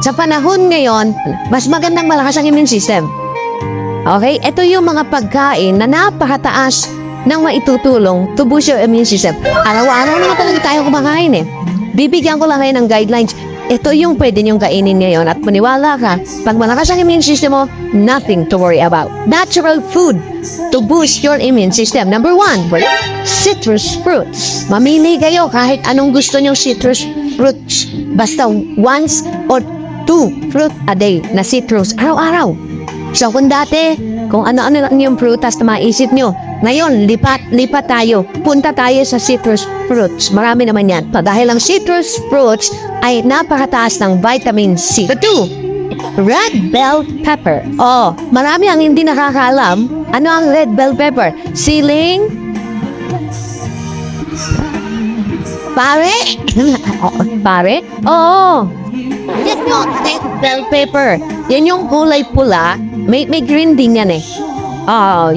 Sa panahon ngayon, mas magandang malakas ang immune system. Okay? Ito yung mga pagkain na napakataas ng maitutulong to boost your immune system. Araw-araw naman talaga tayo kumakain eh. Bibigyan ko lang kayo ng guidelines. Ito yung pwede niyong kainin ngayon at maniwala ka, pag malakas ang immune system mo, nothing to worry about. Natural food to boost your immune system. Number 1, citrus fruits. Mamili kayo kahit anong gusto niyong citrus fruits. Basta once or 2 fruit a day na citrus araw-araw. So kung dati, kung ano-ano lang yung prutas na maisip nyo, ngayon, lipat tayo. Punta tayo sa citrus fruits. Marami naman yan. Dahil ang citrus fruits ay napakataas ng vitamin C. 2, red bell pepper. Oh, marami ang hindi nakakaalam. Ano ang red bell pepper? Siling? Pare? Pare? Oo. Yan yung red bell pepper. Yan yung kulay pula. May green din yan eh.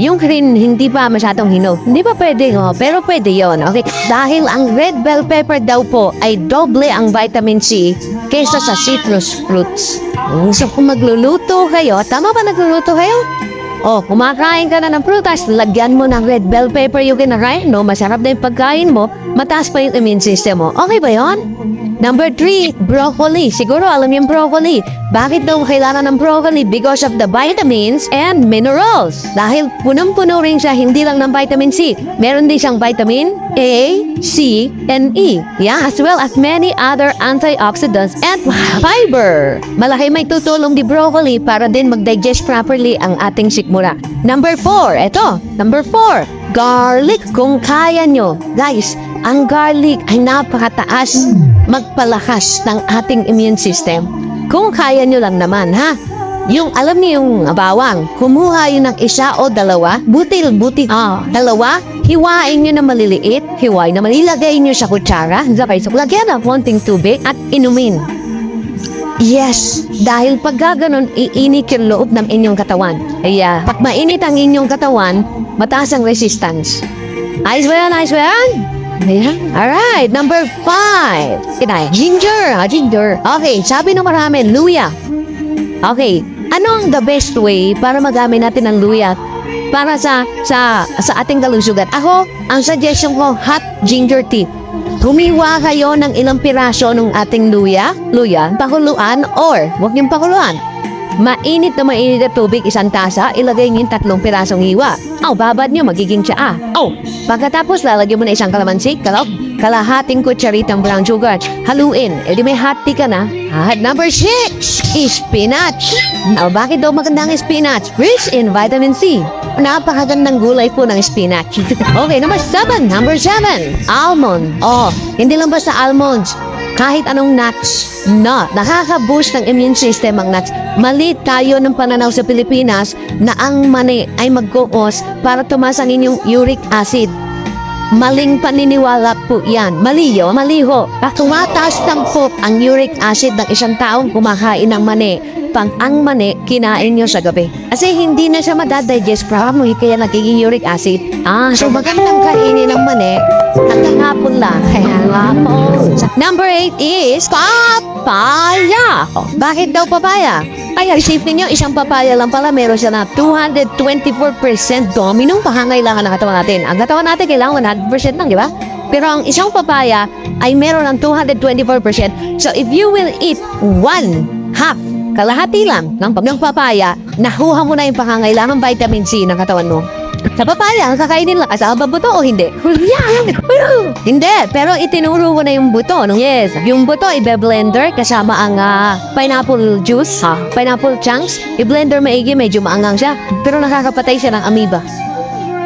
Yung green hindi pa masyadong hinog. Hindi pa pwede, pero pwede yon. Okay? Dahil ang red bell pepper daw po ay doble ang vitamin C kaysa sa citrus fruits. So kung magluluto kayo, tama ba nagluluto kayo? Kumakain ka na ng prutas, lagyan mo ng red bell pepper yung kinakain, no? Masarap na yung pagkain mo, mataas pa yung immune system mo. Okay ba yon? Number 3, broccoli. Siguro alam yung broccoli. Bakit daw kailangan ng broccoli? Because of the vitamins and minerals. Dahil punong-puno rin siya hindi lang ng vitamin C. Meron din siyang vitamin A, C, and E. Yeah, as well as many other antioxidants and fiber. Malaki may tutulong di broccoli para din mag-digest properly ang ating sikmura. Number 4, Number 4, garlic. Kung kaya nyo, guys, ang garlic ay napakataas magpalakas ng ating immune system. Kung kaya nyo lang naman, ha? Alam niyo yung bawang, kumuha yun ng isa o dalawa, buti, dalawa, hiwain nyo na maliliit, ilagay nyo sa kutsara, lagyan ng konting tubig at inumin. Yes, dahil pag gaganon, iinit yung loob ng inyong katawan. Kaya, pag mainit ang inyong katawan, mataas ang resistance. Ayos ba yan? Ayan. Alright, number 5. Ginger. Okay, sabi ng marami, luya. Okay, ano ang the best way para magamit natin ang luya para sa ating kalusugan? Ako, ang suggestion ko, hot ginger tea. Humiwa kayo ng ilang piraso ng ating luya, pakuluan, or huwag niyong pakuluan. Mainit na tubig, 1 tasa, ilagay niyo yung 3 pirasong hiwa. Babad niyo, magiging tsaa. Pagkatapos, lalagyan mo na isang kalamansi, kalahating kutsaritang brown sugar. Haluin. Di may hot tea ka na. Number 6, spinach. Bakit daw maganda ang spinach? Rich in vitamin C. Napakagandang gulay po ng spinach. Okay, number 7, almond. Hindi lang basta almonds. Kahit anong nuts, nakaka-boost ng immune system ang nuts. Mali tayo ng pananaw sa Pilipinas na ang mani ay mag-cause para tumaas ang inyong uric acid. Maling paniniwala po yan. Maliho. Tumataas ng po ang uric acid ng isang taong kumakain ng mani. Pag ang mani, kinain nyo sa gabi. Kasi hindi na siya madadigest properly kaya nagiging uric acid. So magandang kainin ng mani hanggang hapon lang. Number 8 is papaya. Bakit daw papaya? Safe ninyo, isang papaya lang pala, meron siya na 224% dominong pangangailangan ng katawan natin. Ang katawan natin kailangan 100% lang, di ba? Pero ang isang papaya ay meron ng 224%. So if you will eat 1/2, kalahati lang ng papaya, nakuha mo na yung pangangailangan vitamin C ng katawan mo. Sa papaya, kakainin lang kasama buto o hindi? Hindi, pero itinuro ko na yung buto. Yes, yung buto ibe-blender kasama ang pineapple juice, pineapple chunks. I-blender maigi, medyo maangang siya. Pero nakakapatay siya ng amoeba.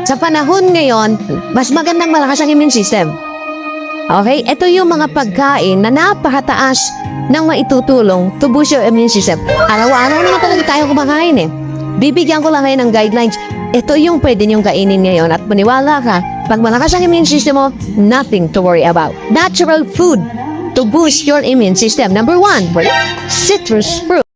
Sa panahon ngayon, mas magandang malakas ang immune system. Okay, ito yung mga pagkain na napakataas ng maitutulong to boost your immune system. Araw-araw naman talaga tayo kumakain eh. Bibigyan ko lang kayo ng guidelines. Ito yung pwede niyong kainin ngayon at maniwala ka, pag malakas ang immune system mo, nothing to worry about. Natural food to boost your immune system. Number 1, citrus fruit.